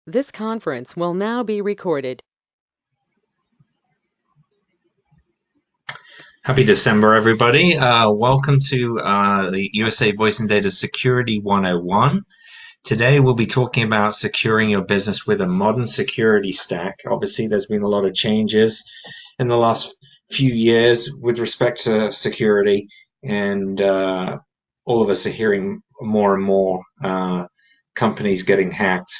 This conference will now be recorded. Happy December, everybody. Welcome to the USA Voice and Data Security 101. Today, we'll be talking about securing your business with a modern security stack. Obviously, there's been a lot of changes in the last few years with respect to security, and all of us are hearing more and more companies getting hacked,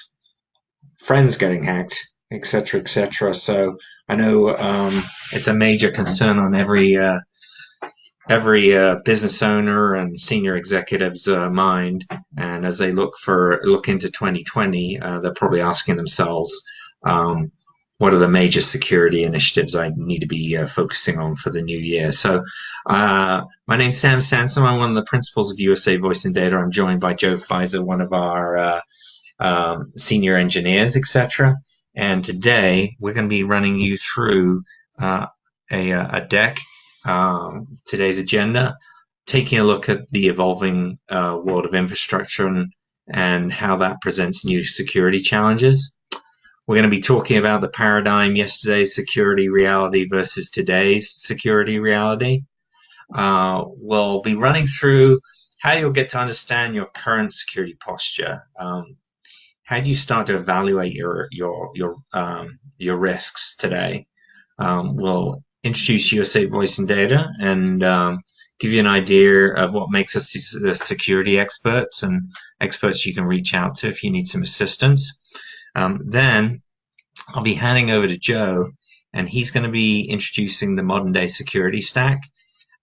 friends getting hacked, etc., etc. So I know it's a major concern on every business owner and senior executive's mind, and as they look into 2020, they're probably asking themselves, what are the major security initiatives I need to be focusing on for the new year? So, my name's Sam Sansom. I'm one of the principals of USA Voice and Data. I'm joined by Joe Pfizer, one of our senior engineers, etc. And today we're going to be running you through a deck, today's agenda, taking a look at the evolving world of infrastructure and how that presents new security challenges. We're going to be talking about the paradigm, yesterday's security reality versus today's security reality. We'll be running through how you'll get to understand your current security posture. How do you start to evaluate your risks today? We'll introduce USA Voice and Data and give you an idea of what makes us the security experts and experts you can reach out to if you need some assistance. Then I'll be handing over to Joe, and he's going to be introducing the modern day security stack,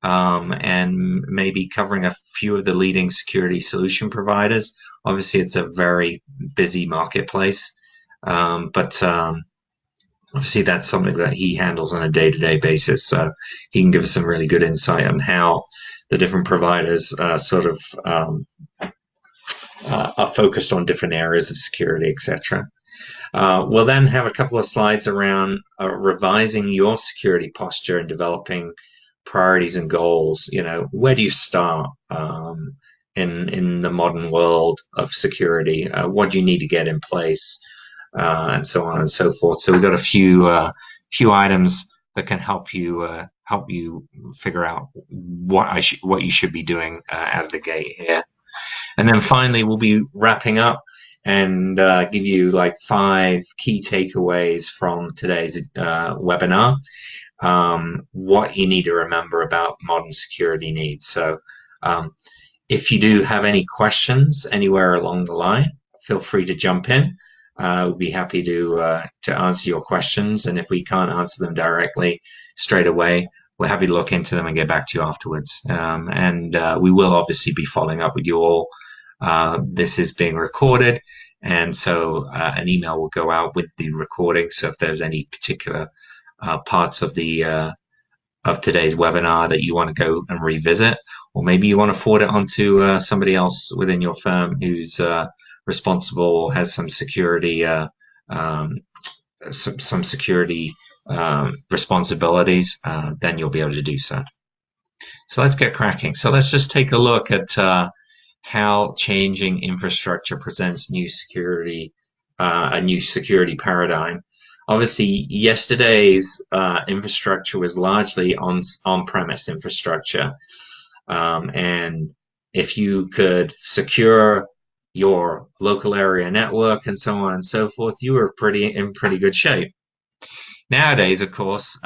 and maybe covering a few of the leading security solution providers. Obviously, it's a very busy marketplace, but obviously that's something that he handles on a day-to-day basis. So he can give us some really good insight on how the different providers are focused on different areas of security, etc. We'll then have a couple of slides around revising your security posture and developing priorities and goals. Where do you start in the modern world of security? What do you need to get in place, and so on and so forth. So we've got a few items that can help you figure out what you should be doing out of the gate here. And then finally, we'll be wrapping up and give you like 5 key takeaways from today's webinar. What you need to remember about modern security needs. So if you do have any questions anywhere along the line, feel free to jump in. We'll be happy to answer your questions, and if we can't answer them directly straight away, we're happy to look into them and get back to you afterwards. And we will obviously be following up with you all. This is being recorded, and so an email will go out with the recording. So if there's any particular parts of today's webinar that you want to go and revisit, or maybe you want to forward it on to somebody else within your firm who's responsible, has some security responsibilities, then you'll be able to do so. So let's get cracking. So let's just take a look at how changing infrastructure presents a new security paradigm. Obviously, yesterday's infrastructure was largely on-premise infrastructure, and if you could secure your local area network and so on and so forth, you were in pretty good shape. Nowadays, of course,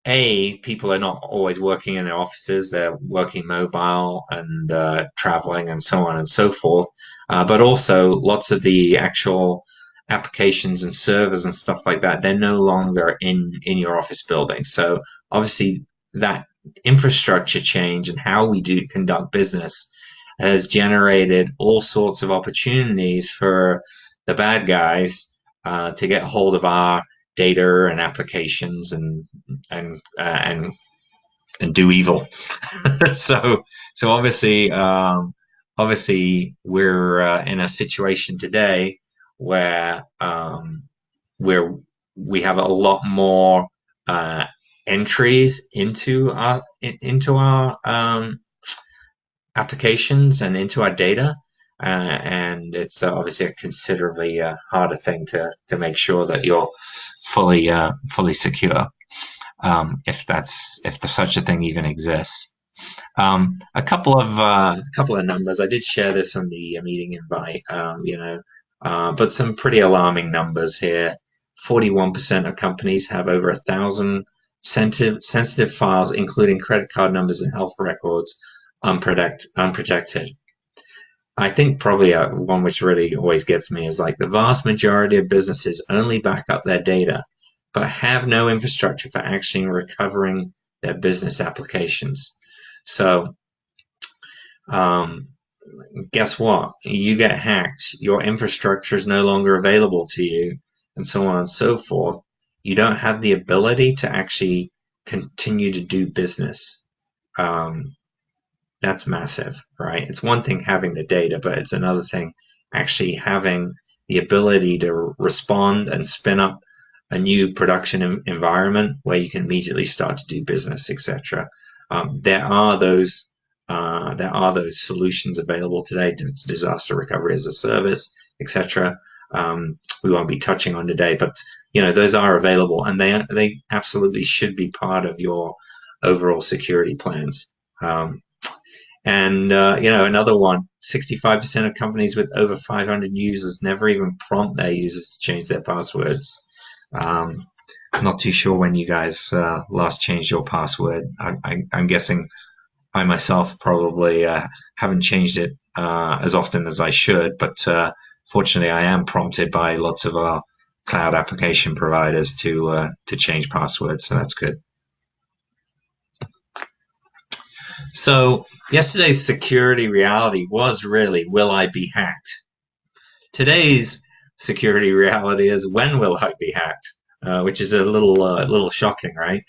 people are not always working in their offices. They're working mobile and traveling and so on and so forth. But also lots of the actual applications and servers and stuff like that, they're no longer in your office building. So obviously that infrastructure change and how we do conduct business has generated all sorts of opportunities for the bad guys to get hold of our data and applications and do evil. so obviously we're in a situation today where we have a lot more entries into our applications and into our data. and it's obviously a considerably harder thing to make sure that you're fully secure, if such a thing even exists. A couple of numbers. I did share this on the meeting invite. But some pretty alarming numbers here. 41% of companies have over 1,000 sensitive files, including credit card numbers and health records, unprotected. I think probably one which really always gets me is like the vast majority of businesses only back up their data, but have no infrastructure for actually recovering their business applications. So, um, guess what? You get hacked, your infrastructure is no longer available to you, and so on and so forth. You don't have the ability to actually continue to do business. Um, that's massive, right? It's one thing having the data, but it's another thing actually having the ability to respond and spin up a new production environment where you can immediately start to do business, etc. There are those solutions available today to disaster recovery as a service, etc. We won't be touching on today, but those are available, and they absolutely should be part of your overall security plans. Another one, 65% of companies with over 500 users never even prompt their users to change their passwords. Not too sure when you guys last changed your password. I'm guessing I myself probably haven't changed it as often as I should, but fortunately I am prompted by lots of our cloud application providers to change passwords, so that's good. So yesterday's security reality was really, will I be hacked? Today's security reality is, when will I be hacked? Which is a little shocking, right?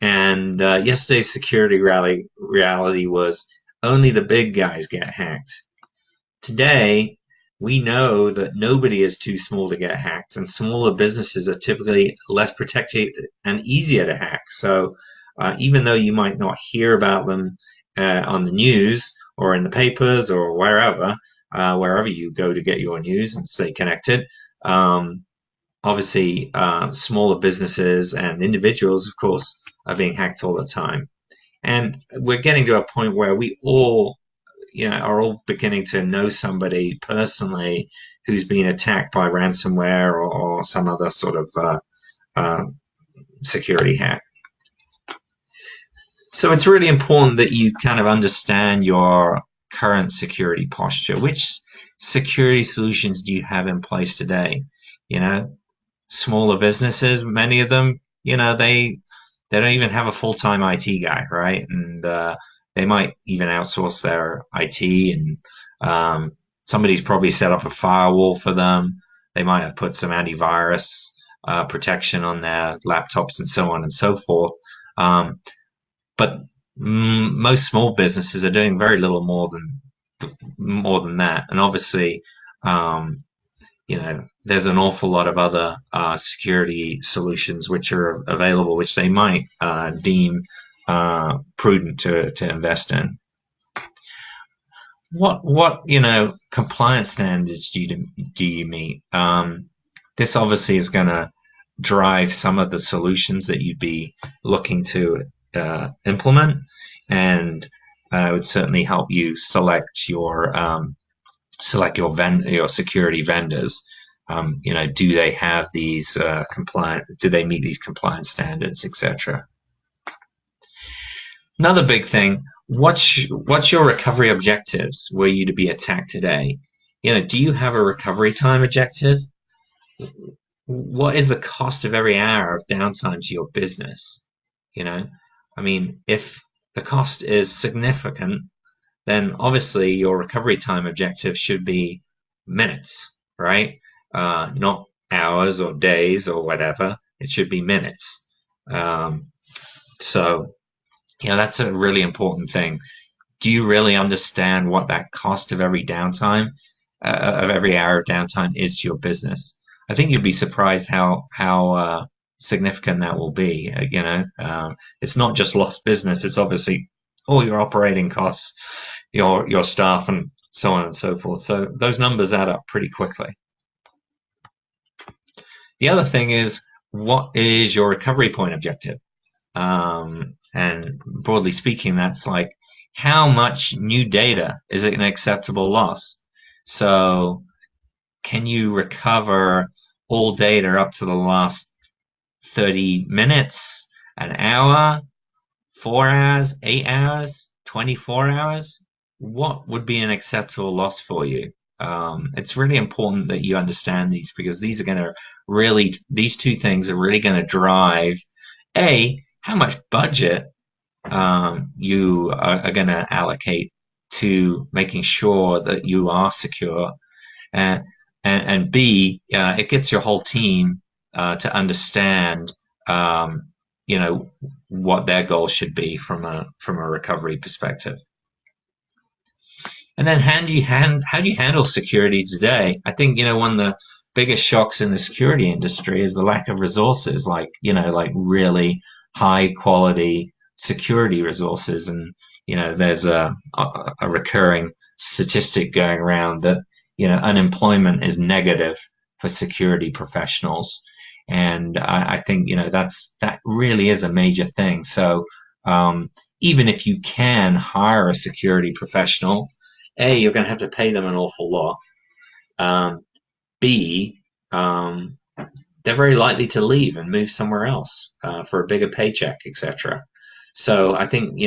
Yesterday's security reality was, only the big guys get hacked. Today, we know that nobody is too small to get hacked, and smaller businesses are typically less protected and easier to hack. So even though you might not hear about them on the news or in the papers or wherever you go to get your news and stay connected, obviously smaller businesses and individuals, of course, are being hacked all the time. And we're getting to a point where we all are all beginning to know somebody personally who's been attacked by ransomware or some other sort of security hack. So it's really important that you kind of understand your current security posture. Which security solutions do you have in place today? Smaller businesses, many of them, they don't even have a full-time IT guy, right? And they might even outsource their IT, and somebody's probably set up a firewall for them. They might have put some antivirus protection on their laptops and so on and so forth. But most small businesses are doing very little more than that. And obviously, there's an awful lot of other security solutions which are available, which they might deem prudent to invest in. What compliance standards do you meet? This obviously is going to drive some of the solutions that you'd be looking to implement, and would certainly help you select your security vendors. Do they have these do they meet these compliance standards, etc. Another big thing, what's your recovery objectives were you to be attacked today? Do you have a recovery time objective? What is the cost of every hour of downtime to your business? If the cost is significant, then obviously your recovery time objective should be minutes, right? Not hours or days or whatever. It should be minutes. So that's a really important thing. Do you really understand what that cost of every downtime, of every hour of downtime is to your business? I think you'd be surprised how significant that will be. It's not just lost business. It's obviously all your operating costs, your staff, and so on and so forth. So those numbers add up pretty quickly. The other thing is, what is your recovery point objective? And broadly speaking, that's like, how much new data is an acceptable loss? So can you recover all data up to the last 30 minutes, an hour, 4 hours, 8 hours, 24 hours? What would be an acceptable loss for you? It's really important that you understand these, because these two things are really going to drive how much budget you are going to allocate to making sure that you are secure, and B, it gets your whole team to understand, what their goals should be from a recovery perspective. And then how do you handle security today? I think, one of the biggest shocks in the security industry is the lack of resources, like really high quality security resources. And, there's a recurring statistic going around that, unemployment is negative for security professionals. And I think, that really is a major thing. So, even if you can hire a security professional, you're going to have to pay them an awful lot. B, they're very likely to leave and move somewhere else for a bigger paycheck, etc. So I think,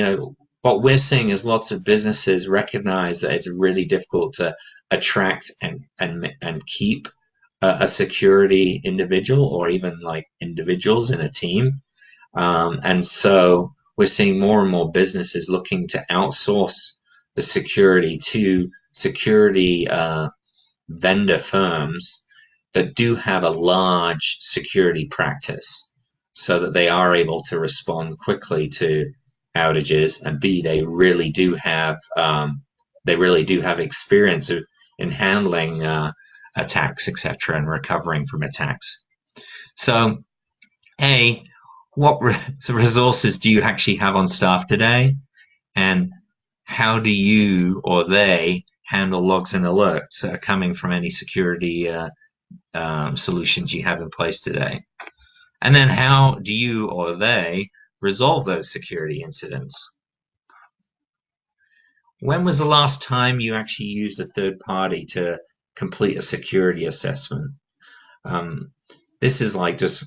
what we're seeing is lots of businesses recognize that it's really difficult to attract and keep a security individual, or even like individuals in a team. And so we're seeing more and more businesses looking to outsource the security to security vendor firms that do have a large security practice, so that they are able to respond quickly to outages, and B, they really do have experience in handling attacks, etc., and recovering from attacks. So, what resources do you actually have on staff today, and how do you or they handle logs and alerts that are coming from any security solutions you have in place today? And then how do you or they resolve those security incidents? When was the last time you actually used a third party to complete a security assessment? This is like just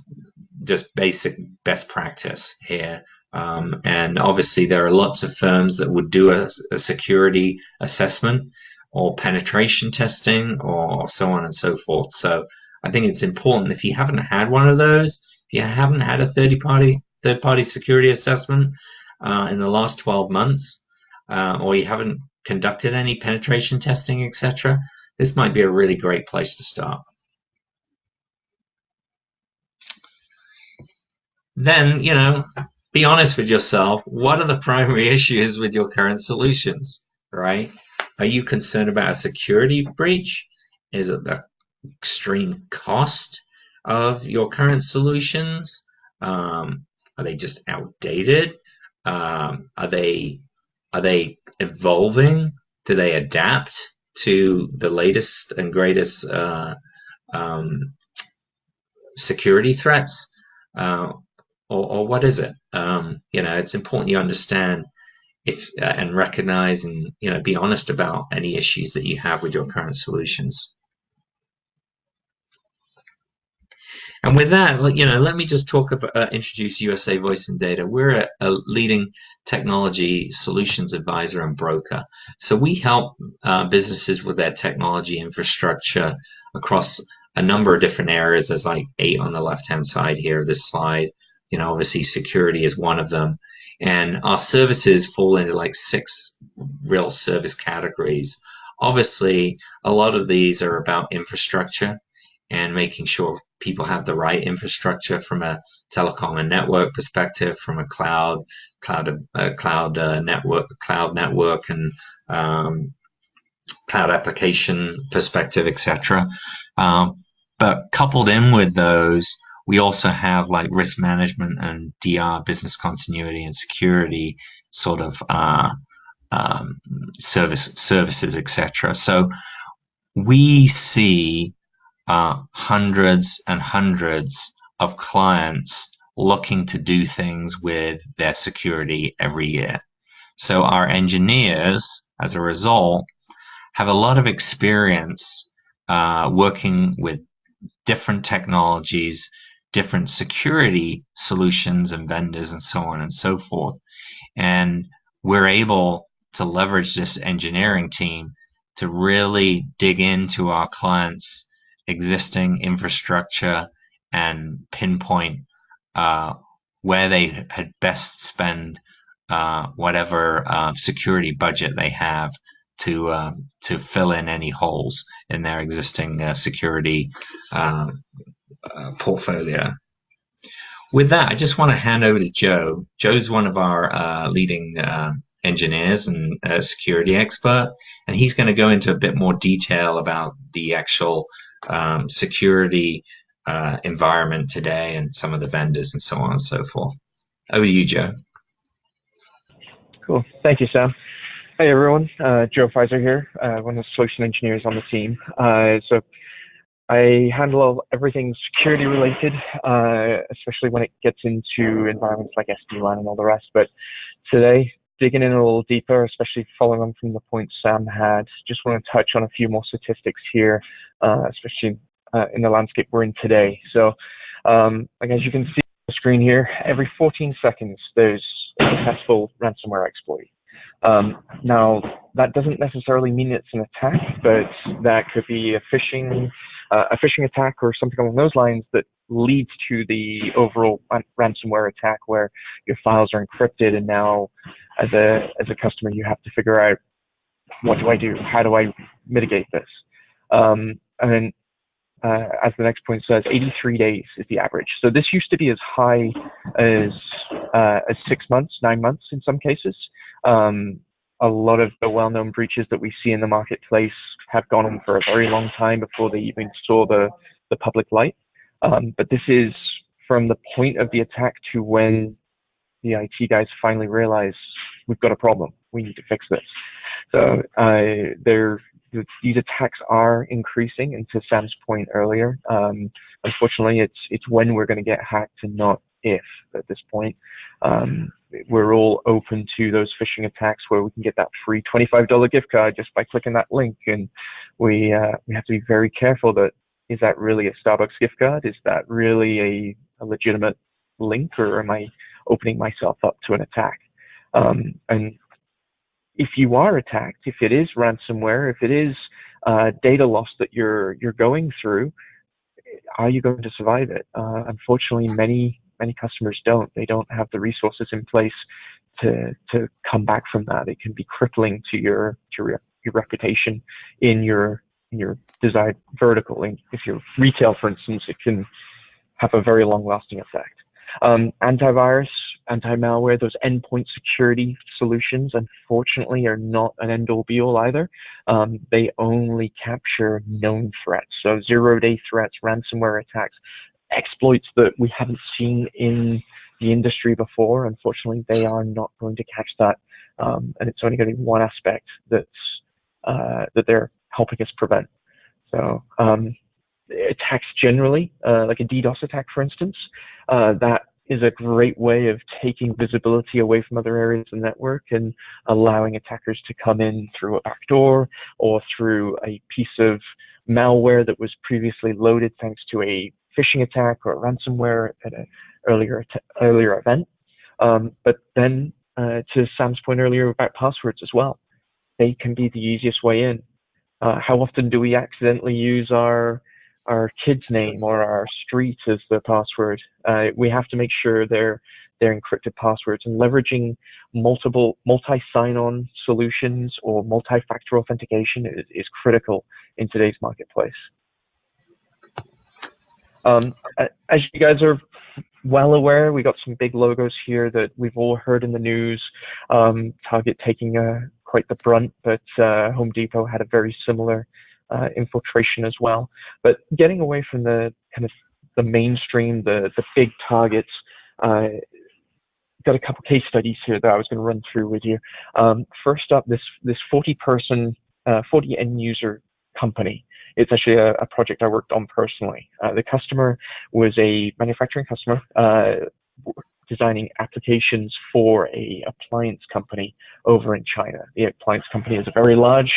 basic best practice here. And obviously there are lots of firms that would do a security assessment or penetration testing or so on and so forth. So I think it's important, if you haven't had one of those, if you haven't had a third party security assessment in the last 12 months, or you haven't conducted any penetration testing, etc., this might be a really great place to start. Then, be honest with yourself. What are the primary issues with your current solutions, right? Are you concerned about a security breach? Is it the extreme cost of your current solutions? Are they just outdated? Are they evolving? Do they adapt to the latest and greatest security threats? Or what is it? It's important you understand and recognize and be honest about any issues that you have with your current solutions. And with that, let me just introduce USA Voice and Data. We're a leading technology solutions advisor and broker. So we help businesses with their technology infrastructure across a number of different areas. There's like 8 on the left-hand side here of this slide. Obviously security is one of them. And our services fall into like 6 real service categories. Obviously, a lot of these are about infrastructure and making sure people have the right infrastructure from a telecom and network perspective, from a cloud network, and cloud application perspective, etc. But coupled in with those, we also have like risk management and DR, business continuity and security, sort of services, etc. So we see hundreds and hundreds of clients looking to do things with their security every year. So our engineers, as a result, have a lot of experience working with different technologies, different security solutions and vendors, and so on and so forth. And we're able to leverage this engineering team to really dig into our clients' existing infrastructure and pinpoint where they had best spend whatever security budget they have to fill in any holes in their existing security portfolio. With that, I just want to hand over to Joe. Joe's one of our leading engineers and security expert, and he's going to go into a bit more detail about the actual security environment today and some of the vendors and so on and so forth. Over to you, Joe. Cool. Thank you, Sam. Hey, everyone. Joe Pfizer here, one of the solution engineers on the team. So I handle everything security related, especially when it gets into environments like SD-WAN and all the rest. But today, digging in a little deeper, especially following on from the point Sam had, just want to touch on a few more statistics here, especially in the landscape we're in today. So, like as you can see on the screen here, every 14 seconds, there's a successful ransomware exploit. Now, that doesn't necessarily mean it's an attack, but that could be a phishing attack or something along those lines that leads to the overall ransomware attack where your files are encrypted, and now as a customer you have to figure out, what do I do? How do I mitigate this? And then as the next point says, 83 days is the average. So this used to be as high as 6 months, 9 months in some cases. A lot of the well-known breaches that we see in the marketplace have gone on for a very long time before they even saw the public light. But this is from the point of the attack to when the IT guys finally realize we've got a problem. We need to fix this. So these attacks are increasing, and to Sam's point earlier, unfortunately, it's when we're going to get hacked and not if at this point. We're all open to those phishing attacks where we can get that free $25 gift card just by clicking that link, and we have to be very careful that, is that really a Starbucks gift card? Is that really a legitimate link, or am I opening myself up to an attack? And if you are attacked, if it is ransomware, if it is data loss that you're going through, are you going to survive it? Unfortunately, many customers don't. They don't have the resources in place to come back from that. It can be crippling to your reputation in your desired vertical. And if you're retail, for instance, it can have a very long-lasting effect. Antivirus, anti-malware, those endpoint security solutions, unfortunately, are not an end-all be-all either. They only capture known threats, so zero-day threats, ransomware attacks, exploits that we haven't seen in the industry before. Unfortunately, they are not going to catch that, and it's only going to be one aspect that they're helping us prevent. So attacks generally, like a DDoS attack, for instance, that is a great way of taking visibility away from other areas of the network and allowing attackers to come in through a backdoor or through a piece of malware that was previously loaded thanks to a phishing attack or a ransomware at an earlier event. But then to Sam's point earlier about passwords as well, they can be the easiest way in. How often do we accidentally use our kid's name or our street as the password? We have to make sure they're encrypted passwords, and leveraging multi sign-on solutions or multi-factor authentication is critical in today's marketplace. As you guys are well aware, we got some big logos here that we've all heard in the news. Target taking quite the brunt, but Home Depot had a very similar infiltration as well. But getting away from the kind of the mainstream, the big targets, got a couple case studies here that I was going to run through with you. First up, this 40 end user company. It's actually a project I worked on personally. The customer was a manufacturing customer designing applications for a appliance company over in China. The appliance company is a very large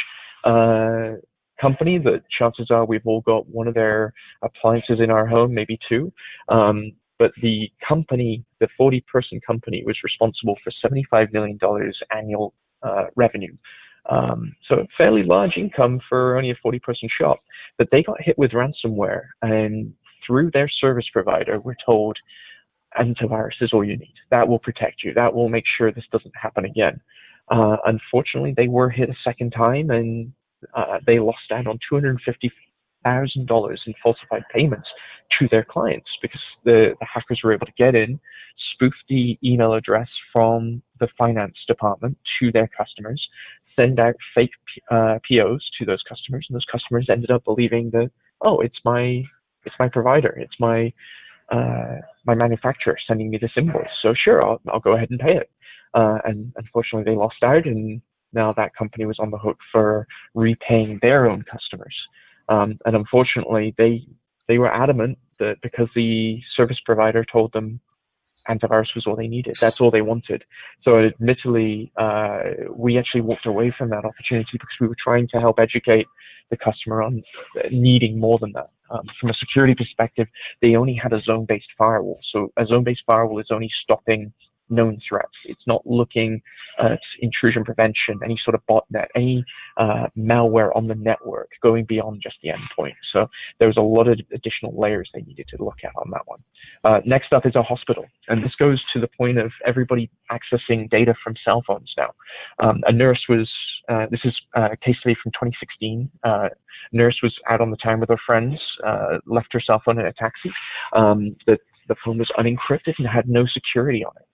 company that chances are we've all got one of their appliances in our home, maybe two. But the company, the 40-person company, was responsible for $75 million annual revenue. So a fairly large income for only a 40-person shop. But they got hit with ransomware, and through their service provider, we're told antivirus is all you need. That will protect you. That will make sure this doesn't happen again. Unfortunately, they were hit a second time, and they lost out on $250,000 in falsified payments to their clients because the hackers were able to get in, spoof the email address from the finance department to their customers, send out fake POs to those customers, and those customers ended up believing that, oh, it's my provider, it's my manufacturer sending me this invoice, so sure, I'll go ahead and pay it. And unfortunately, they lost out, and now that company was on the hook for repaying their own customers. And unfortunately, they were adamant that because the service provider told them antivirus was all they needed, that's all they wanted. So admittedly, we actually walked away from that opportunity because we were trying to help educate the customer on needing more than that. From a security perspective, they only had a zone-based firewall. So a zone-based firewall is only stopping known threats. It's not looking at intrusion prevention, any sort of botnet, any malware on the network going beyond just the endpoint. So there was a lot of additional layers they needed to look at on that one. Next up is a hospital. And this goes to the point of everybody accessing data from cell phones now. A nurse was, this is a case study from 2016. Nurse was out on the town with her friends, left her cell phone in a taxi. The phone was unencrypted and had no security on it.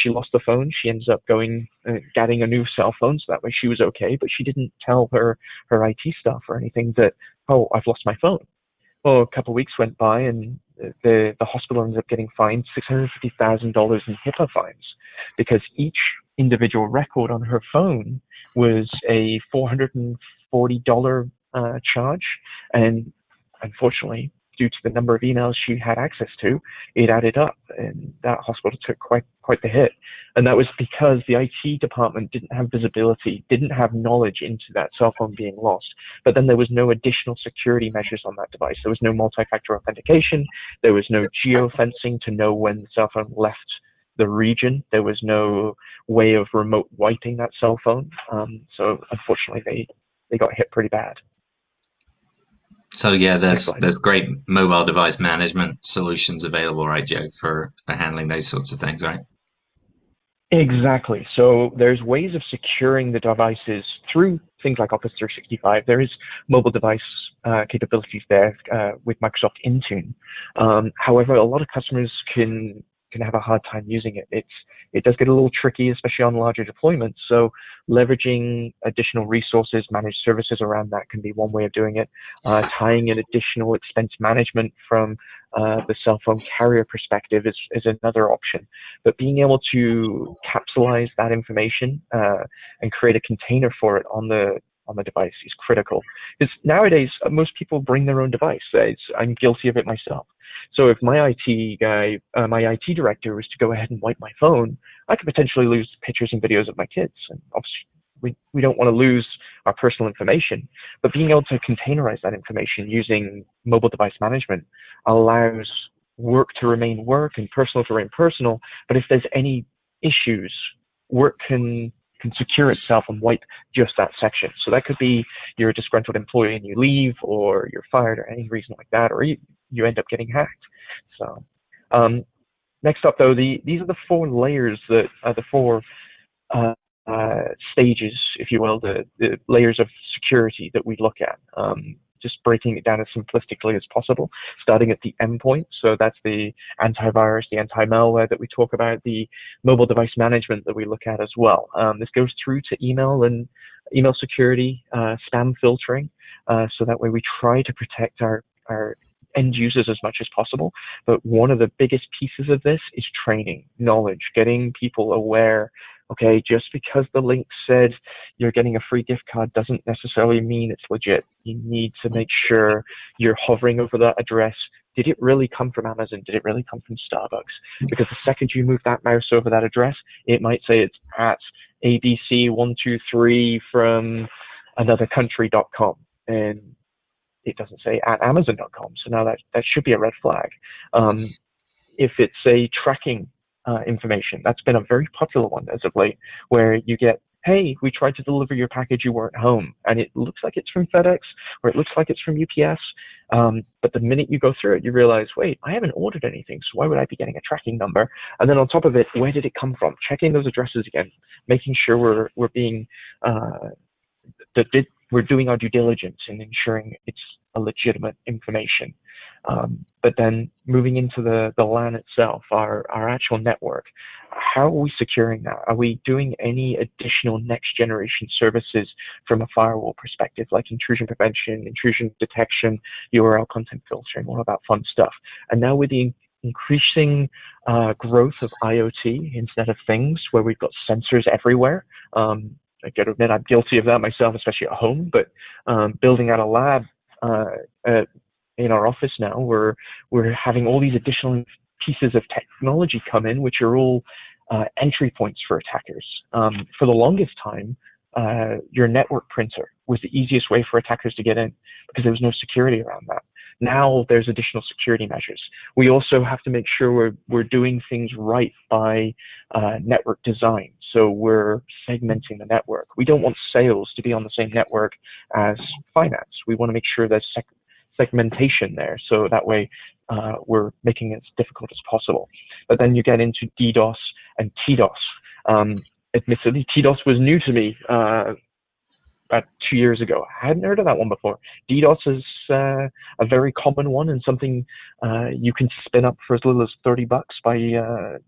She lost the phone. She ends up going, getting a new cell phone, so that way she was okay, but she didn't tell her IT staff or anything that, oh, I've lost my phone. Well, a couple of weeks went by, and the hospital ended up getting fined $650,000 in HIPAA fines because each individual record on her phone was a $440 charge, and unfortunately, due to the number of emails she had access to, it added up, and that hospital took quite the hit. And that was because the IT department didn't have visibility, didn't have knowledge into that cell phone being lost. But then there was no additional security measures on that device. There was no multi-factor authentication. There was no geofencing to know when the cell phone left the region. There was no way of remote wiping that cell phone. So unfortunately, they got hit pretty bad. So yeah, there's great mobile device management solutions available, right, Joe, for handling those sorts of things, right? Exactly. So there's ways of securing the devices through things like Office 365. There is mobile device capabilities there with Microsoft Intune. However, a lot of customers can have a hard time using it. It does get a little tricky, especially on larger deployments. So leveraging additional resources, managed services around that can be one way of doing it. Tying in additional expense management from the cell phone carrier perspective is another option. But being able to capsulize that information and create a container for it on the device is critical. Because nowadays, most people bring their own device. I'm guilty of it myself. So if my IT guy, my IT director was to go ahead and wipe my phone, I could potentially lose pictures and videos of my kids. And obviously, we don't want to lose our personal information. But being able to containerize that information using mobile device management allows work to remain work and personal to remain personal. But if there's any issues, work can secure itself and wipe just that section. So that could be you're a disgruntled employee and you leave, or you're fired, or any reason like that, or you end up getting hacked. So next up, though, these are the four layers that are the four stages, if you will, the layers of security that we look at. Just breaking it down as simplistically as possible, starting at the endpoint. So that's the antivirus, the anti-malware that we talk about, the mobile device management that we look at as well. This goes through to email and email security, spam filtering. So that way we try to protect our end users as much as possible. But one of the biggest pieces of this is training, knowledge, getting people aware. Okay, just because the link said you're getting a free gift card doesn't necessarily mean it's legit. You need to make sure you're hovering over that address. Did it really come from Amazon? Did it really come from Starbucks? Because the second you move that mouse over that address, it might say it's at abc123 from another country.com, and it doesn't say at amazon.com. So now that should be a red flag. If it's a tracking information, that's been a very popular one as of late, where you get, hey, we tried to deliver your package, you weren't home, and it looks like it's from FedEx, or it looks like it's from UPS, but the minute you go through it, you realize, wait, I haven't ordered anything, so why would I be getting a tracking number? And then on top of it, where did it come from? Checking those addresses again, making sure we're being we're doing our due diligence in ensuring it's a legitimate information. But then moving into the LAN itself, our actual network, how are we securing that? Are we doing any additional next generation services from a firewall perspective, like intrusion prevention, intrusion detection, URL content filtering, all of that fun stuff? And now with the increasing growth of IoT, Internet of Things, where we've got sensors everywhere, I got to admit I'm guilty of that myself, especially at home, but building out a lab in our office now, we're having all these additional pieces of technology come in, which are all entry points for attackers. For the longest time, your network printer was the easiest way for attackers to get in because there was no security around that. Now there's additional security measures. We also have to make sure we're doing things right by network design. So we're segmenting the network. We don't want sales to be on the same network as finance. We want to make sure there's segmentation there, so that way we're making it as difficult as possible. But then you get into DDoS and TDoS. Admittedly, TDoS was new to me about 2 years ago. I hadn't heard of that one before. DDoS is a very common one, and something you can spin up for as little as $30 by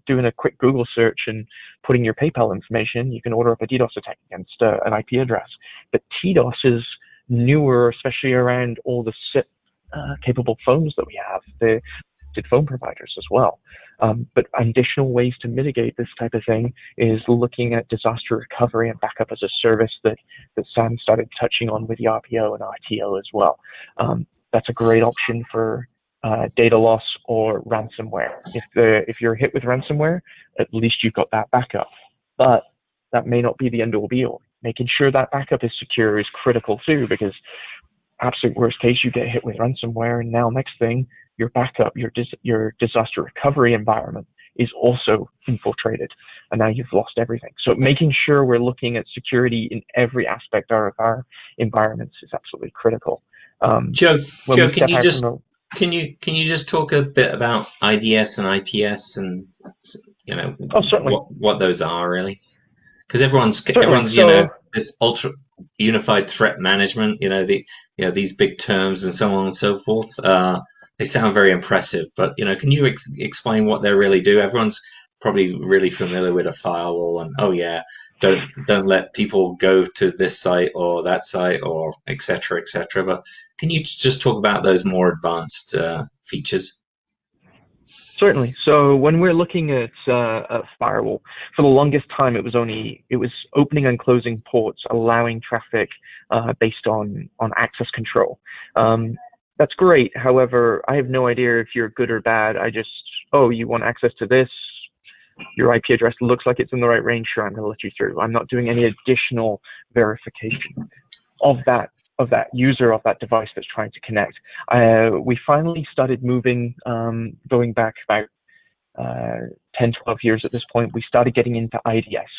doing a quick Google search and putting your PayPal information. You can order up a DDoS attack against an IP address. But TDoS is newer, especially around all the SIP capable phones that we have, the phone providers as well. But additional ways to mitigate this type of thing is looking at disaster recovery and backup as a service that Sam started touching on with the RPO and RTO as well. That's a great option for data loss or ransomware. If you're hit with ransomware, at least you've got that backup. But that may not be the end-all be-all. Making sure that backup is secure is critical too, because absolute worst case, you get hit with ransomware, and now next thing, your backup, your disaster recovery environment is also infiltrated, and now you've lost everything. So making sure we're looking at security in every aspect of our environments is absolutely critical. Joe, can you just talk a bit about IDS and IPS and what those are really? Because everyone's this ultra unified threat management, these big terms and so on and so forth. They sound very impressive, but can you explain what they really do? Everyone's probably really familiar with a firewall and don't let people go to this site or that site or et cetera, et cetera. But can you just talk about those more advanced features? Certainly. So when we're looking at a firewall, for the longest time it was opening and closing ports, allowing traffic based on access control. That's great. However, I have no idea if you're good or bad. You want access to this, your IP address looks like it's in the right range, sure, I'm going to let you through. I'm not doing any additional verification of that user, of that device that's trying to connect. We finally started moving, going back about 10, 12 years at this point, we started getting into IDS,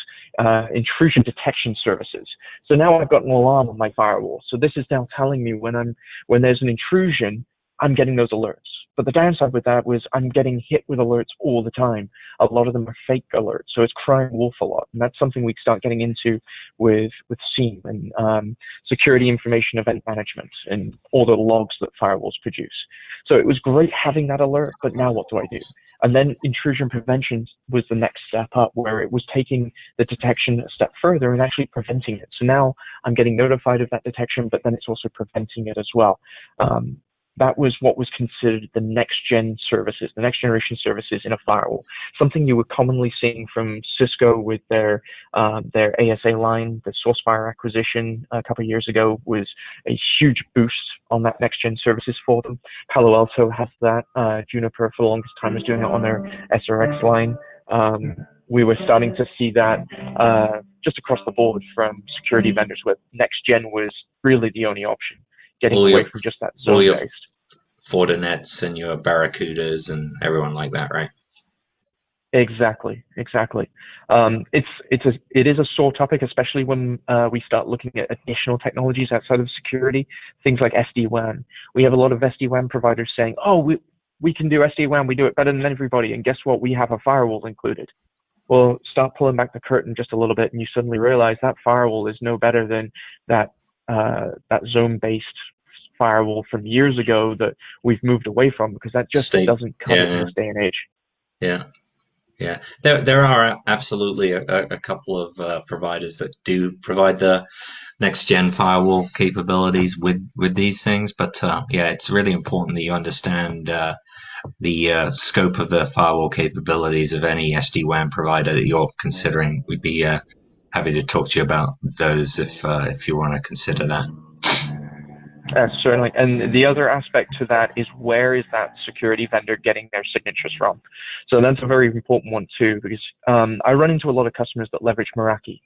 Intrusion Detection Services. So now I've got an alarm on my firewall. So this is now telling me when there's an intrusion, I'm getting those alerts. But the downside with that was I'm getting hit with alerts all the time. A lot of them are fake alerts, so it's crying wolf a lot. And that's something we start getting into with SIEM and security information event management and all the logs that firewalls produce. So it was great having that alert, but now what do I do? And then intrusion prevention was the next step up, where it was taking the detection a step further and actually preventing it. So now I'm getting notified of that detection, but then it's also preventing it as well. that was what was considered the next-gen services, the next-generation services in a firewall. Something you were commonly seeing from Cisco with their ASA line, the SourceFire acquisition a couple of years ago, was a huge boost on that next-gen services for them. Palo Alto has that. Juniper, for the longest time, was doing it on their SRX line. We were starting to see that just across the board from security vendors, where next-gen was really the only option, getting away from just that zone-based. Fortinets and your Barracudas and everyone like that, right? Exactly. It is a sore topic, especially when we start looking at additional technologies outside of security, things like SD-WAN. We have a lot of SD-WAN providers saying, "Oh, we can do SD-WAN, we do it better than everybody, and guess what? We have a firewall included." Well, start pulling back the curtain just a little bit, and you suddenly realize that firewall is no better than that zone-based firewall from years ago that we've moved away from, because that just doesn't cut it in this day and age. Yeah. There are absolutely a couple of providers that do provide the next gen firewall capabilities with these things, but it's really important that you understand the scope of the firewall capabilities of any SD-WAN provider that you're considering. We'd be happy to talk to you about those if you want to consider that. Certainly. And the other aspect to that is, where is that security vendor getting their signatures from? So that's a very important one too, because I run into a lot of customers that leverage Meraki.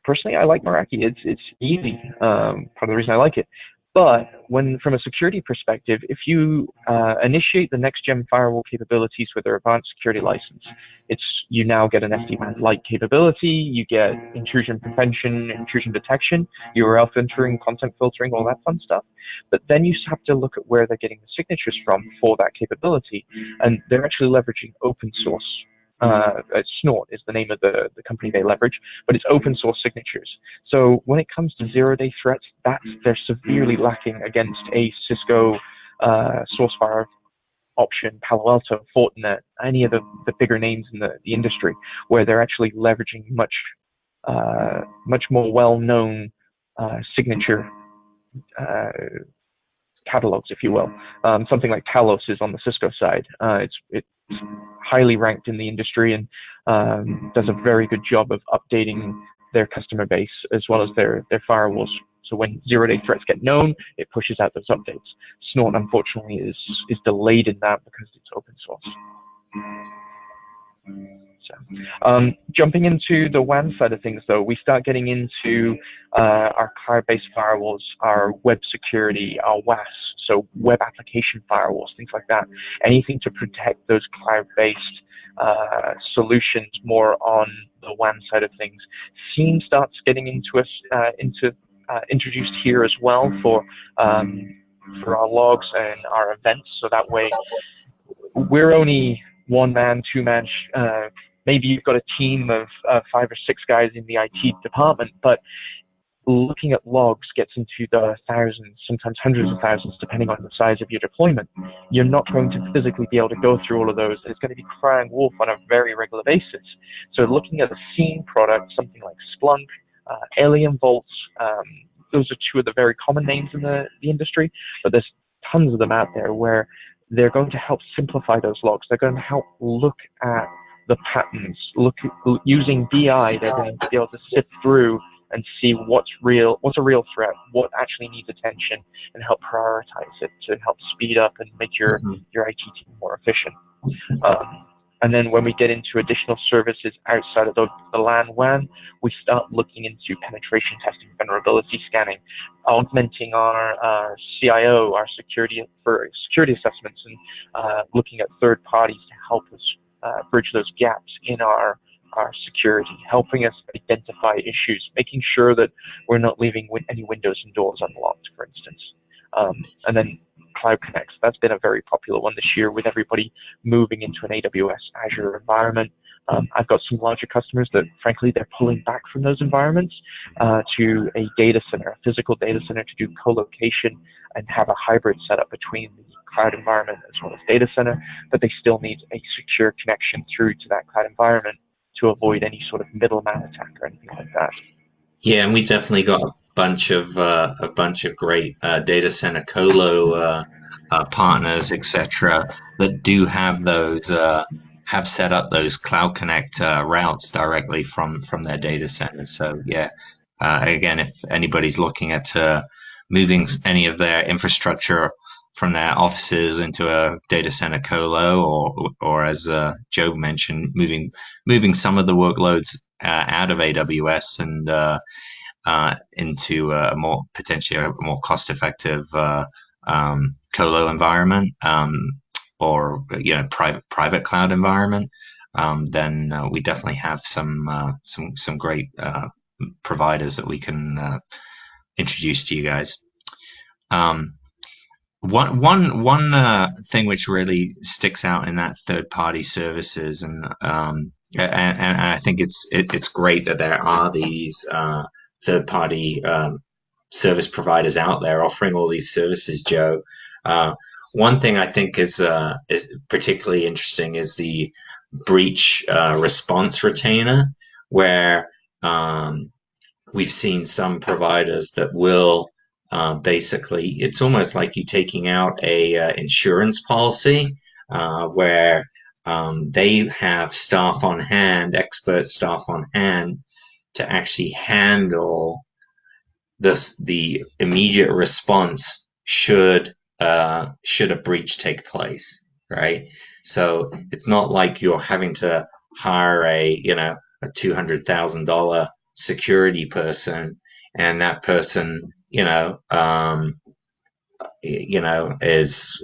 Personally, I like Meraki. It's easy. Part of the reason I like it. But from a security perspective, if you initiate the next-gen firewall capabilities with their advanced security license, you now get an SD-WAN-like capability, you get intrusion prevention, intrusion detection, URL filtering, content filtering, all that fun stuff. But then you have to look at where they're getting the signatures from for that capability, and they're actually leveraging open source. Snort is the name of the company they leverage, but it's open source signatures. So when it comes to zero-day threats, they're severely lacking against a Cisco SourceFire option, Palo Alto, Fortinet, any of the bigger names in the industry, where they're actually leveraging much more well-known signature catalogs, if you will. Something like Talos is on the Cisco side. It's highly ranked in the industry and does a very good job of updating their customer base as well as their firewalls. So when zero-day threats get known, it pushes out those updates. Snort, unfortunately, is delayed in that because it's open source. So, jumping into the WAN side of things, though, we start getting into our cloud-based firewalls, our web security, our WAS, so web application firewalls, things like that. Anything to protect those cloud-based solutions more on the WAN side of things. SIEM starts getting introduced here as well for our logs and our events, so that way we're only one-man, two-man. Maybe you've got a team of 5 or 6 guys in the IT department, but looking at logs gets into the thousands, sometimes hundreds of thousands, depending on the size of your deployment. You're not going to physically be able to go through all of those. It's going to be crying wolf on a very regular basis. So looking at a SIEM product, something like Splunk, Alien Vaults, those are 2 of the very common names in the industry, but there's tons of them out there where they're going to help simplify those logs. They're going to help look at the patterns, using BI, they're going to be able to sift through and see what's a real threat, what actually needs attention, and help prioritize it to help speed up and make your IT team more efficient. And then when we get into additional services outside of the LAN WAN, we start looking into penetration testing, vulnerability scanning, augmenting our CIO, our security assessments, and looking at third parties to help us bridge those gaps in our security, helping us identify issues, making sure that we're not leaving any windows and doors unlocked, for instance. And then Cloud Connects, that's been a very popular one this year with everybody moving into an AWS Azure environment. I've got some larger customers that, frankly, they're pulling back from those environments to a data center, a physical data center, to do co-location and have a hybrid setup between the cloud environment as well as data center, but they still need a secure connection through to that cloud environment to avoid any sort of middleman attack or anything like that. Yeah, and we definitely got a bunch of great data center colo partners, etc., that do have those have set up those Cloud Connect routes directly from their data centers. So yeah, again, if anybody's looking at moving any of their infrastructure from their offices into a data center colo, or as Joe mentioned, moving some of the workloads out of AWS and into a more potentially a more cost-effective colo environment, or private cloud environment, then we definitely have some great providers that we can introduce to you guys. One thing which really sticks out in that third-party services, and I think it's great that there are these third-party service providers out there offering all these services, Joe. One thing I think is particularly interesting is the breach response retainer, where we've seen some providers that will basically, it's almost like you taking out a insurance policy, where they have staff on hand, expert staff on hand, to actually handle the immediate response should a breach take place, right? So it's not like you're having to hire a $200,000 security person, and that person is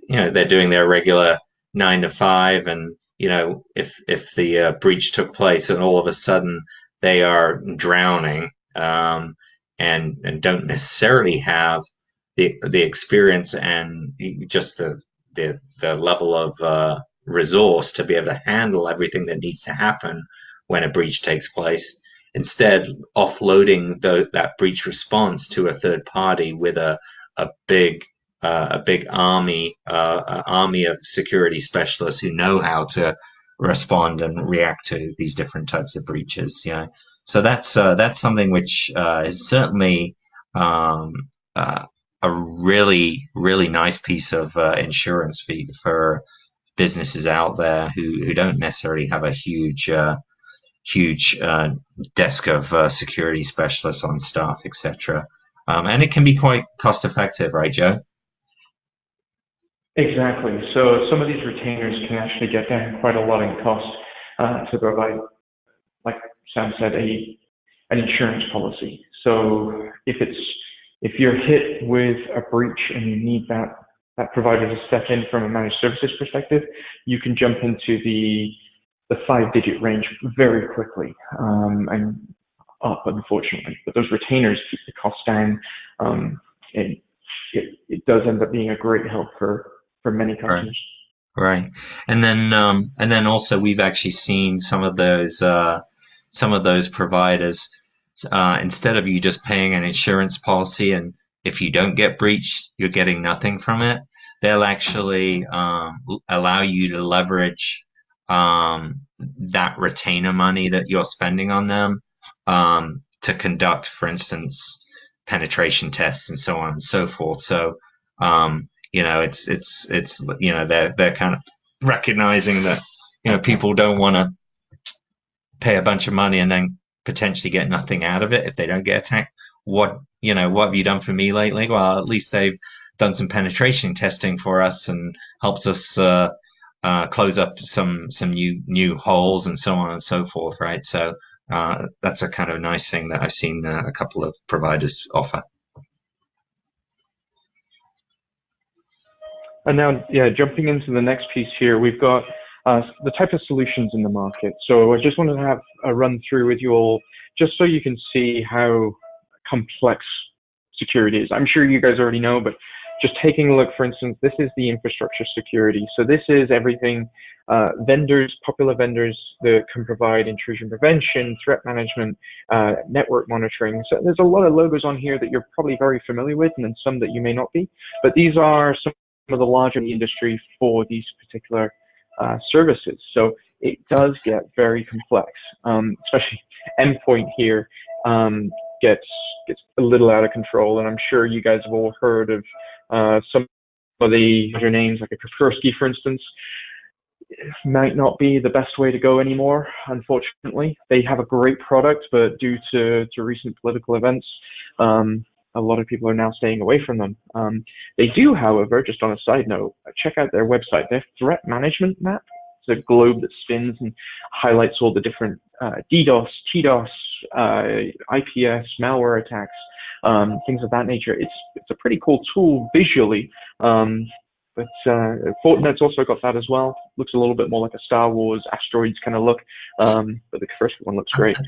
they're doing their regular 9 to 5, and if the breach took place and all of a sudden they are drowning, and don't necessarily have the experience and just the level of resource to be able to handle everything that needs to happen when a breach takes place. Instead, offloading that breach response to a third party with a big army of security specialists who know how to respond and react to these different types of breaches. So that's something which is certainly a really nice piece of insurance for businesses out there who don't necessarily have a huge desk of security specialists on staff, etc. And it can be quite cost effective, right, Joe? Exactly. So some of these retainers can actually get down quite a lot in cost to provide, like Sam said, an insurance policy. So if you're hit with a breach and you need that provider to step in from a managed services perspective, you can jump into the 5-digit range very quickly, and up, unfortunately. But those retainers keep the costs down, and it does end up being a great help for many customers. Right. And then also we've actually seen some of those providers, instead of you just paying an insurance policy, and if you don't get breached, you're getting nothing from it, they'll actually allow you to leverage that retainer money that you're spending on them to conduct, for instance, penetration tests and so on and so forth. So it's they're kind of recognizing that people don't want to pay a bunch of money and then potentially get nothing out of it if they don't get attacked. What have you done for me lately? Well, at least they've done some penetration testing for us and helped us close up some new holes and so on and so forth, right? So that's a kind of nice thing that I've seen a couple of providers offer. And now, jumping into the next piece here, we've got the type of solutions in the market. So I just wanted to have a run through with you all, just so you can see how complex security is. I'm sure you guys already know, but just taking a look, for instance, this is the infrastructure security. So this is everything, popular vendors that can provide intrusion prevention, threat management, network monitoring. So there's a lot of logos on here that you're probably very familiar with, and then some that you may not be. But these are some of the larger in the industry for these particular services. So it does get very complex, especially endpoint here gets a little out of control. And I'm sure you guys have all heard of some of the usernames, like a Kaspersky, for instance, might not be the best way to go anymore, unfortunately. They have a great product, but due to recent political events, a lot of people are now staying away from them. They do, however, just on a side note, check out their website. Their threat management map is a globe that spins and highlights all the different DDoS, TDoS, IPS, malware attacks, things of that nature. It's a pretty cool tool visually. But Fortinet's also got that as well. Looks a little bit more like a Star Wars asteroids kind of look, but the first one looks great.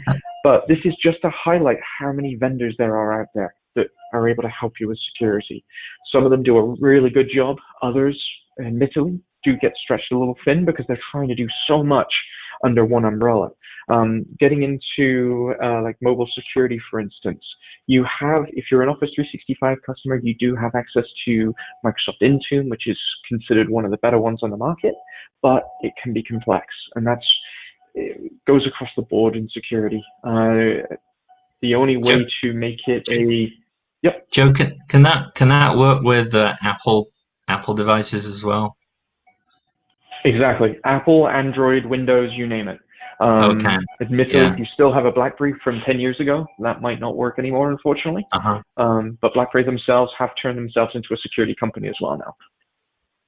But this is just to highlight how many vendors there are out there that are able to help you with security. Some of them do a really good job. Others, admittedly, do get stretched a little thin because they're trying to do so much under one umbrella. Getting into like mobile security, for instance, you have, if you're an Office 365 customer, you do have access to Microsoft Intune, which is considered one of the better ones on the market, but it can be complex, and it goes across the board in security. The only way to make it Yep. Joe, can that work with Apple devices as well? Exactly. Apple, Android, Windows, you name it. Okay. Admittedly, if you still have a BlackBerry from 10 years ago, that might not work anymore, unfortunately. But BlackBerry themselves have turned themselves into a security company as well now.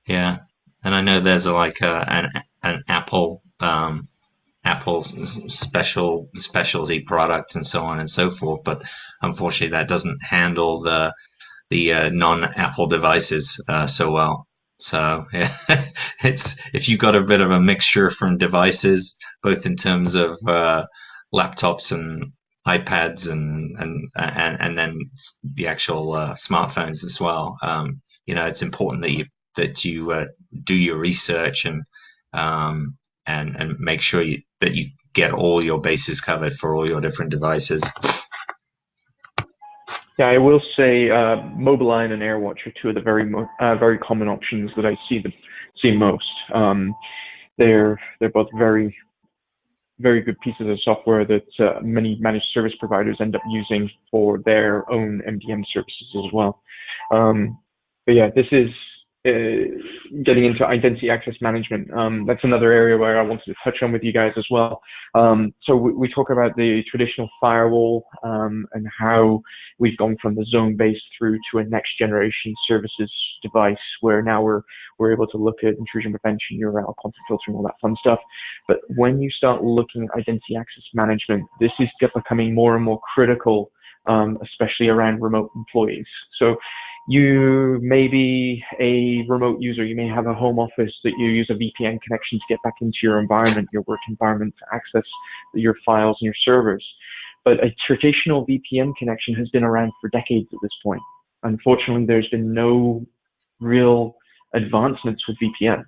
Yeah, and I know there's an Apple specialty product and so on and so forth, but unfortunately that doesn't handle the non-Apple devices so well. So yeah, if you've got a bit of a mixture from devices, both in terms of laptops and iPads and then the actual smartphones as well, it's important that you do your research and make sure that you get all your bases covered for all your different devices. Yeah, I will say Mobiline and AirWatch are two of the very common options that I see most. They're both very, very good pieces of software that many managed service providers end up using for their own MDM services as well. But yeah, this is getting into identity access management. That's another area where I wanted to touch on with you guys as well. So we talk about the traditional firewall and how we've gone from the zone-based through to a next-generation services device where now we're able to look at intrusion prevention, URL, content filtering, all that fun stuff. But when you start looking at identity access management, this is becoming more and more critical, especially around remote employees. So you may be a remote user. You may have a home office that you use a VPN connection to get back into your environment, your work environment, to access your files and your servers. But a traditional VPN connection has been around for decades at this point. Unfortunately, there's been no real advancements with VPN.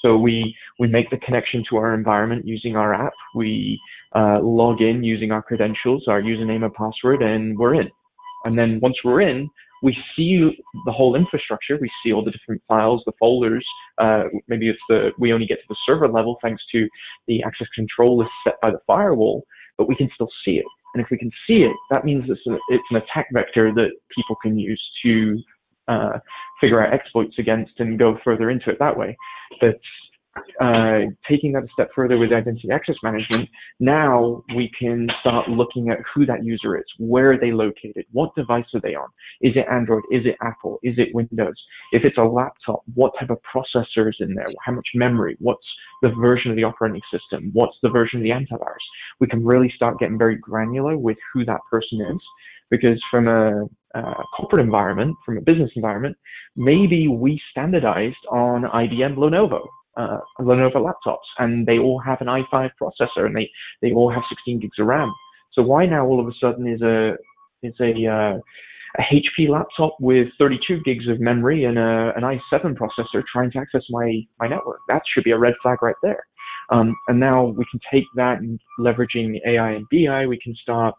So we make the connection to our environment using our app. We log in using our credentials, our username and password, and we're in. And then once we're in, we see the whole infrastructure. We see all the different files, the folders. Maybe we only get to the server level thanks to the access control list set by the firewall, but we can still see it. And if we can see it, that means it's an attack vector that people can use to figure out exploits against and go further into it that way. But taking that a step further with identity access management, now we can start looking at who that user is, where are they located, what device are they on, is it Android, is it Apple, is it Windows, if it's a laptop, what type of processor is in there, how much memory, what's the version of the operating system, what's the version of the antivirus. We can really start getting very granular with who that person is, because from a corporate environment, from a business environment, maybe we standardized on IBM Lenovo laptops, and they all have an i5 processor, and they all have 16 gigs of RAM. So why now all of a sudden is a HP laptop with 32 gigs of memory and an i7 processor trying to access my network? That should be a red flag right there. And now we can take that and leveraging AI and BI, we can start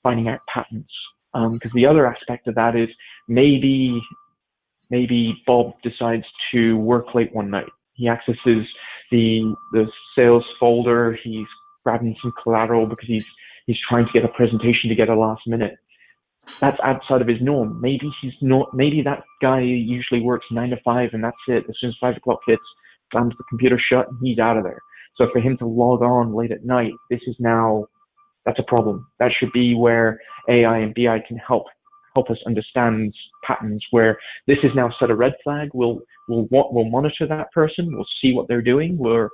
finding out patterns. Because the other aspect of that is maybe Bob decides to work late one night. He accesses the sales folder. He's grabbing some collateral because he's trying to get a presentation together last minute. that's outside of his norm. Maybe he's not. Maybe that guy usually works 9 to 5, and that's it. As soon as 5 o'clock hits, slams the computer shut, and he's out of there. So for him to log on late at night, that's a problem. That should be where AI and BI can help us understand patterns. Where this is now set a red flag. We'll monitor that person. We'll see what they're doing. We'll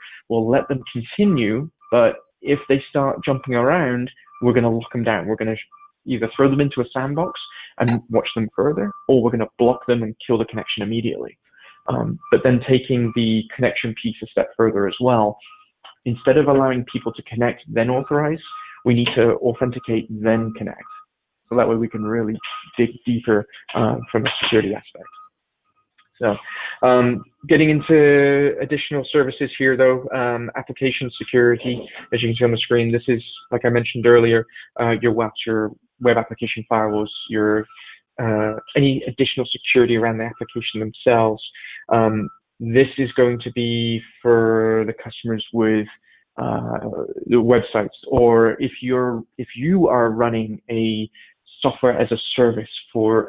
let them continue. But if they start jumping around, we're going to lock them down. We're going to either throw them into a sandbox and watch them further, or we're going to block them and kill the connection immediately. But then taking the connection piece a step further as well, instead of allowing people to connect then authorize, we need to authenticate then connect. So that way we can really dig deeper from a security aspect. So getting into additional services here, though, application security, as you can see on the screen, this is, like I mentioned earlier, your web application firewalls, your any additional security around the application themselves. This is going to be for the customers with the websites, or if you are running a software as a service for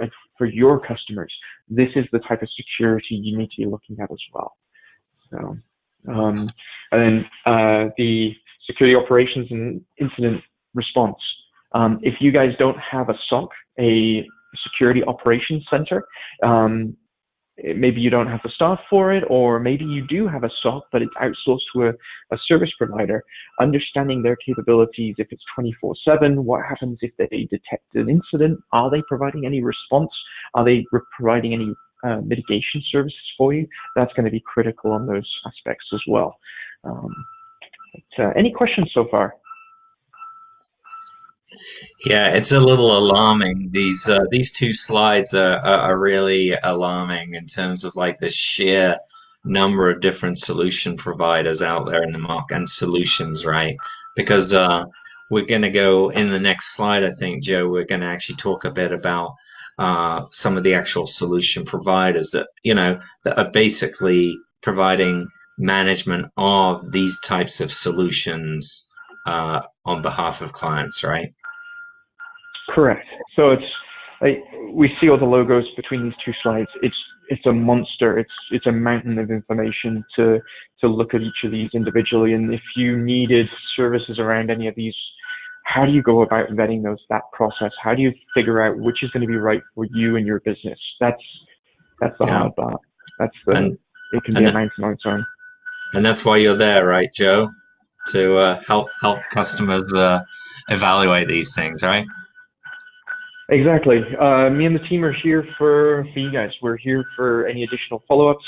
your customers, this is the type of security you need to be looking at as well. So, and then the security operations and incident response. If you guys don't have a SOC, a security operations center, maybe you don't have the staff for it, or maybe you do have a SOC, but it's outsourced to a service provider. Understanding their capabilities, if it's 24/7, what happens if they detect an incident? Are they providing any response? Are they providing any mitigation services for you? That's going to be critical on those aspects as well. Any questions so far? Yeah, it's a little alarming. These two slides are really alarming in terms of like the sheer number of different solution providers out there in the market and solutions, right? Because we're going to go in the next slide, I think, Joe, we're going to actually talk a bit about some of the actual solution providers that, that are basically providing management of these types of solutions on behalf of clients, right? Correct. So it's like we see all the logos between these two slides. It's a monster. It's a mountain of information to look at each of these individually. And if you needed services around any of these, how do you go about vetting that process? How do you figure out which is going to be right for you and your business? That's the hard part. It can be a mountain on its own. And that's why you're there, right, Joe? To help customers evaluate these things, right? Exactly. Me and the team are here for you guys. We're here for any additional follow-ups.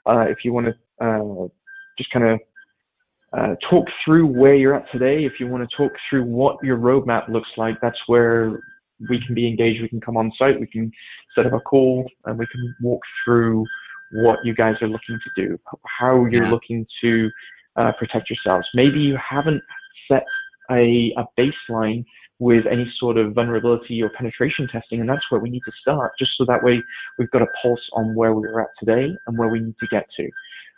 If you want to just kind of talk through where you're at today, if you want to talk through what your roadmap looks like, that's where we can be engaged. We can come on site. We can set up a call, and we can walk through what you guys are looking to do, how you're looking to protect yourselves. Maybe you haven't set a baseline with any sort of vulnerability or penetration testing, and that's where we need to start, just so that way we've got a pulse on where we're at today and where we need to get to.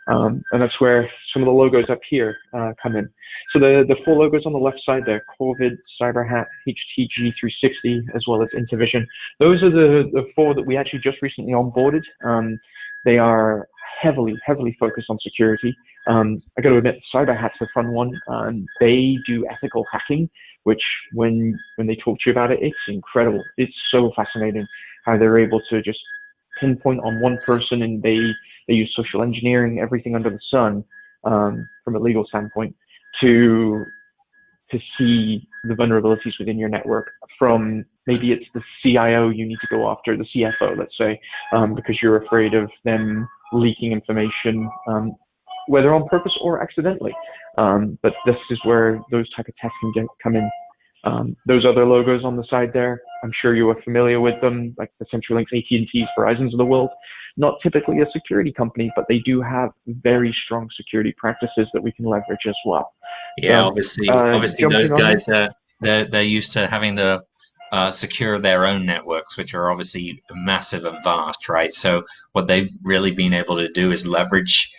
And that's where some of the logos up here come in. So the four logos on the left side there, Corvid, CyberHat, HTG360, as well as Intrusion. Those are the four that we actually just recently onboarded. They are heavily focused on security. I got to admit, CyberHat's a fun one. They do ethical hacking, which when they talk to you about it, it's incredible. It's so fascinating how they're able to just pinpoint on one person, and they use social engineering, everything under the sun, from a legal standpoint, to see the vulnerabilities within your network. From maybe it's the CIO you need to go after, the CFO, let's say, because you're afraid of them leaking information, whether on purpose or accidentally. But this is where those type of tests can come in. Those other logos on the side there, I'm sure you are familiar with them, like the CenturyLinks, AT&Ts, Verizons of the world. Not typically a security company, but they do have very strong security practices that we can leverage as well. Yeah, so, obviously those guys, they're used to having to secure their own networks, which are obviously massive and vast, right? So what they've really been able to do is leverage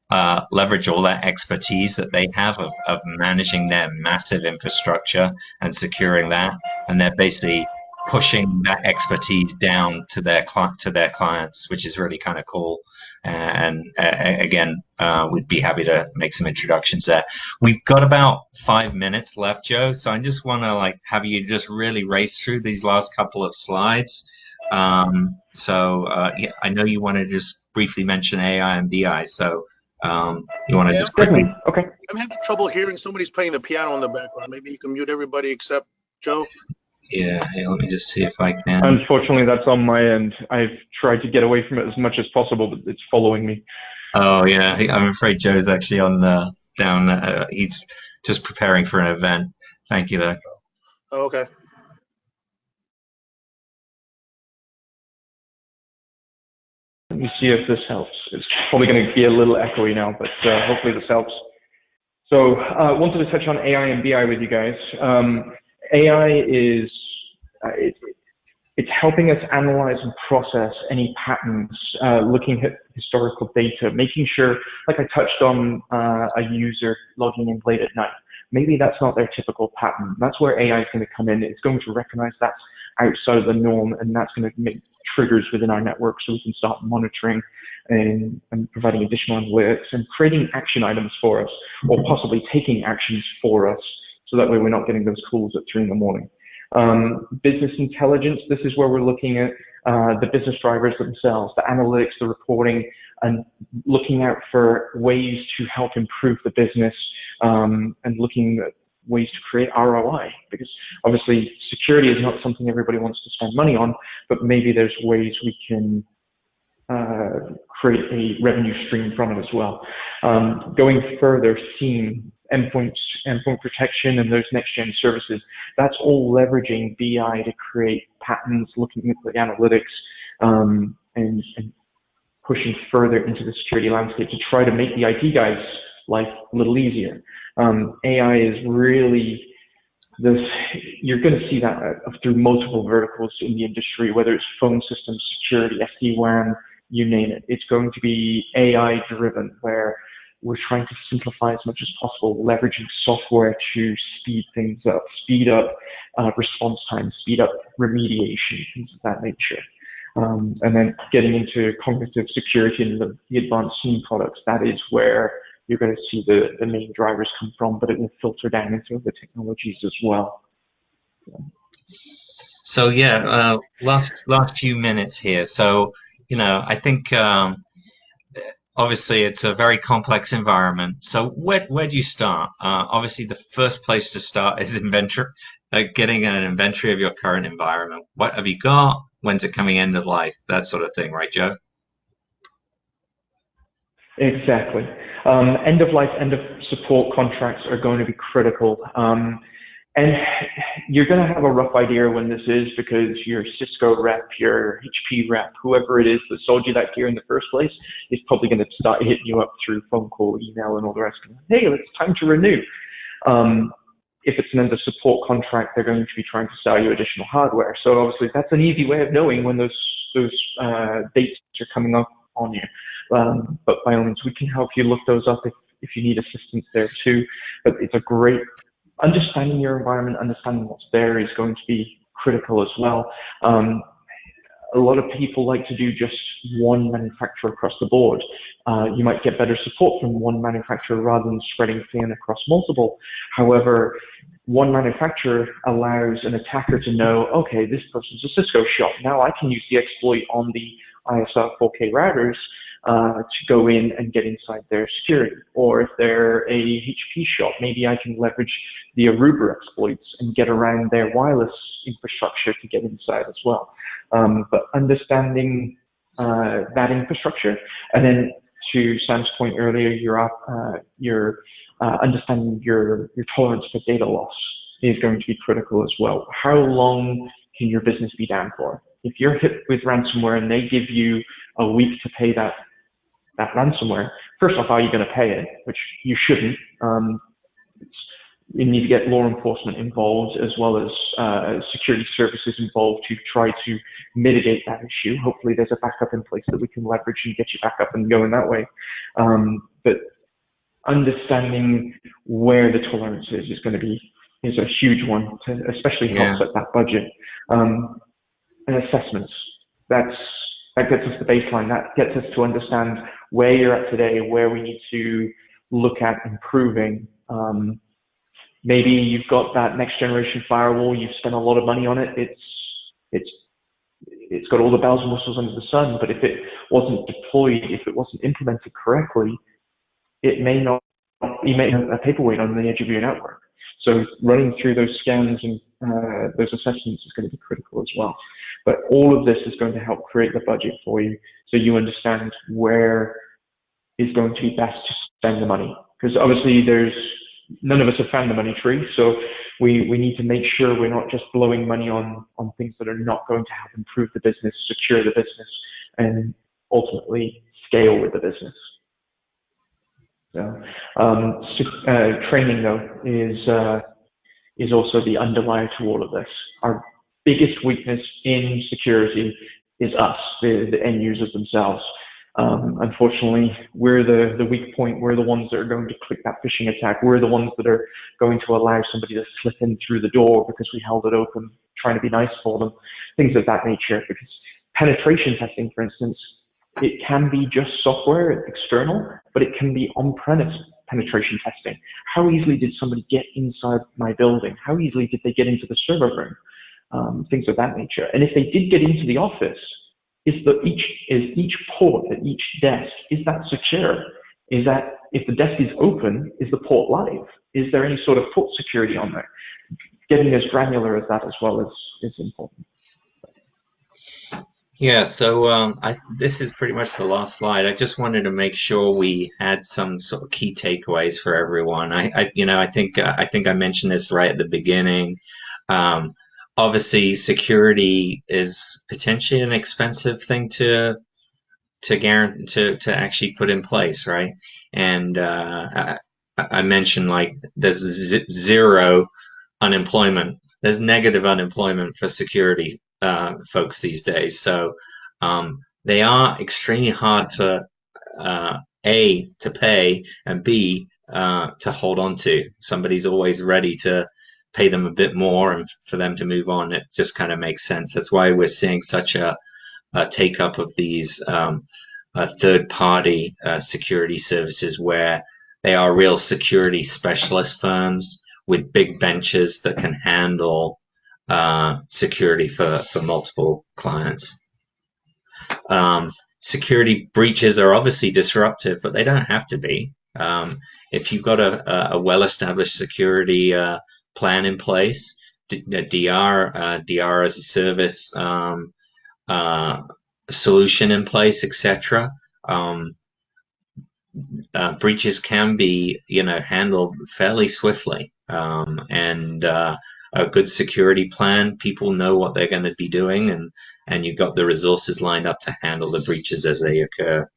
all that expertise that they have of managing their massive infrastructure and securing that, and they're basically pushing that expertise down to their clients, which is really kind of cool. And again, we'd be happy to make some introductions there. We've got about 5 minutes left, Joe. So I just want to have you just really race through these last couple of slides. Yeah, I know you want to just briefly mention AI and BI. So you want to just quickly? Okay. I'm having trouble hearing. Somebody's playing the piano in the background. Maybe you can mute everybody except Joe. Yeah, let me just see if I can. Unfortunately, that's on my end. I've tried to get away from it as much as possible, but it's following me. Oh yeah, I'm afraid Joe's actually on the down. He's just preparing for an event. Thank you, though. Oh, okay. Let me see if this helps. It's probably going to be a little echoey now, but hopefully this helps. So wanted to touch on AI and BI with you guys. AI is it's helping us analyze and process any patterns, looking at historical data, making sure, like I touched on a user logging in late at night. Maybe that's not their typical pattern. That's where AI is going to come in. It's going to recognize that's outside of the norm, and that's going to make triggers within our network so we can start monitoring and providing additional analytics and creating action items for us, or possibly taking actions for us, so that way we're not getting those calls at 3 in the morning. Business intelligence, this is where we're looking at the business drivers themselves, the analytics, the reporting, and looking out for ways to help improve the business, and looking at ways to create ROI, because obviously security is not something everybody wants to spend money on, but maybe there's ways we can create a revenue stream from it as well. Going further, SIEM, endpoint protection, and those next-gen services, that's all leveraging BI to create patterns, looking at the analytics, and pushing further into the security landscape to try to make the IT guys' life a little easier. AI is really this, you're going to see that through multiple verticals in the industry, whether it's phone systems, security, SD-WAN, you name it. It's going to be AI-driven, where we're trying to simplify as much as possible, leveraging software to speed things up, speed up response time, speed up remediation, things of that nature. And then getting into cognitive security and the advanced SIEM products, that is where you're going to see the main drivers come from, but it will filter down into other technologies as well. So yeah, last few minutes here. So, I think obviously it's a very complex environment. So where do you start? Obviously the first place to start is inventory, getting an inventory of your current environment. What have you got? When's it coming end of life? That sort of thing, right, Joe? Exactly. End of life, end of support contracts are going to be critical. And you're going to have a rough idea when this is, because your Cisco rep, your HP rep, whoever it is that sold you that gear in the first place, is probably going to start hitting you up through phone call, email, and all the rest of it. Hey, it's time to renew. If it's an end of support contract, they're going to be trying to sell you additional hardware. So obviously that's an easy way of knowing when those dates are coming up on you. But by all means, we can help you look those up if you need assistance there too. But it's a great, understanding your environment, understanding what's there is going to be critical as well. A lot of people like to do just one manufacturer across the board. You might get better support from one manufacturer rather than spreading thin across multiple. However, one manufacturer allows an attacker to know, okay, this person's a Cisco shop. Now I can use the exploit on the ISR 4K routers to go in and get inside their security. Or if they're a HP shop, maybe I can leverage the Aruba exploits and get around their wireless infrastructure to get inside as well. But understanding that infrastructure, and then to Sam's point earlier, your understanding your tolerance for data loss is going to be critical as well. How long can your business be down for? If you're hit with ransomware and they give you a week to pay that ransomware, first off, how are you going to pay it? Which you shouldn't. You need to get law enforcement involved, as well as security services involved, to try to mitigate that issue. Hopefully there's a backup in place that we can leverage and get you back up and going that way. But understanding where the tolerance is going to be is a huge one to especially help set that budget. And assessments. That gets us the baseline. That gets us to understand where you're at today, where we need to look at improving. Maybe you've got that next generation firewall. You've spent a lot of money on it. It's got all the bells and whistles under the sun. But if it wasn't deployed, if it wasn't implemented correctly, it may not. You may have a paperweight on the edge of your network. So running through those scans and those assessments is going to be critical as well. But all of this is going to help create the budget for you, so you understand where is going to be best to spend the money. Because obviously none of us have found the money tree, so we need to make sure we're not just blowing money on things that are not going to help improve the business, secure the business, and ultimately scale with the business. So, training though is also the underlier to all of this. Our biggest weakness in security is us, the end users themselves. Unfortunately, we're the weak point. We're the ones that are going to click that phishing attack. We're the ones that are going to allow somebody to slip in through the door because we held it open, trying to be nice for them, things of that nature. Because penetration testing, for instance, it can be just software, external, but it can be on-premise penetration testing. How easily did somebody get inside my building? How easily did they get into the server room? Things of that nature. And if they did get into the office, is each port at each desk, is that secure? Is that, if the desk is open, is the port live? Is there any sort of port security on there? Getting as granular as that as well is important. Yeah, so this is pretty much the last slide. I just wanted to make sure we had some sort of key takeaways for everyone. I think I mentioned this right at the beginning. Obviously, security is potentially an expensive thing to guarantee to actually put in place, right? And I mentioned, like, there's zero unemployment. There's negative unemployment for security folks these days. So they are extremely hard to A, to pay, and B, to hold on to. Somebody's always ready to pay them a bit more and for them to move on. It just kind of makes sense. That's why we're seeing such a take up of these third-party security services, where they are real security specialist firms with big benches that can handle security for multiple clients. Security breaches are obviously disruptive, but they don't have to be. If you've got a well-established security plan in place, DR as a service solution in place, etc. Breaches can be, handled fairly swiftly, and a good security plan, people know what they're going to be doing, and you've got the resources lined up to handle the breaches as they occur.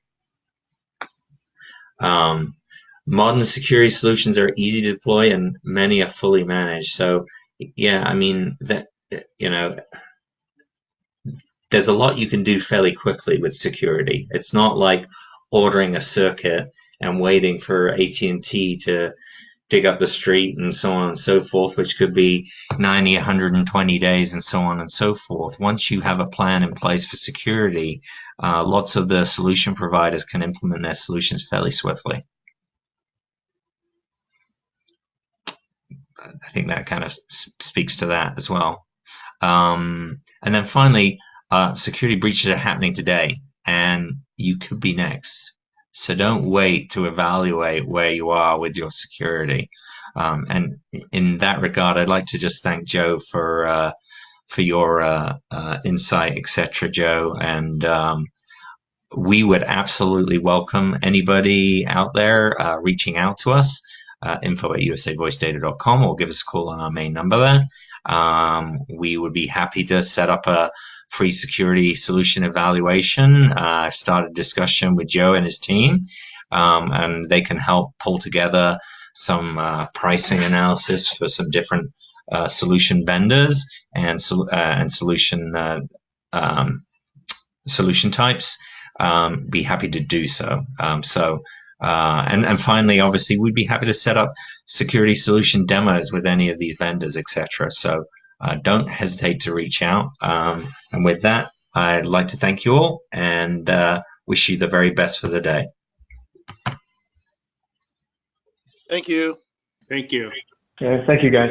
Modern security solutions are easy to deploy, and many are fully managed. So, yeah, I mean, that, there's a lot you can do fairly quickly with security. It's not like ordering a circuit and waiting for AT&T to dig up the street and so on and so forth, which could be 90, 120 days and so on and so forth. Once you have a plan in place for security, lots of the solution providers can implement their solutions fairly swiftly. I think that kind of speaks to that as well. And then finally, security breaches are happening today, and you could be next. So don't wait to evaluate where you are with your security. And in that regard, I'd like to just thank Joe for your insight, etc., Joe. And we would absolutely welcome anybody out there reaching out to us. info@usavoicedata.com, or give us a call on our main number there. We would be happy to set up a free security solution evaluation. Start a discussion with Joe and his team, and they can help pull together some pricing analysis for some different solution vendors and solution types. Be happy to do so. So And finally, obviously, we'd be happy to set up security solution demos with any of these vendors, etc. So don't hesitate to reach out. And with that, I'd like to thank you all and wish you the very best for the day. Thank you. Thank you. Thank you, guys.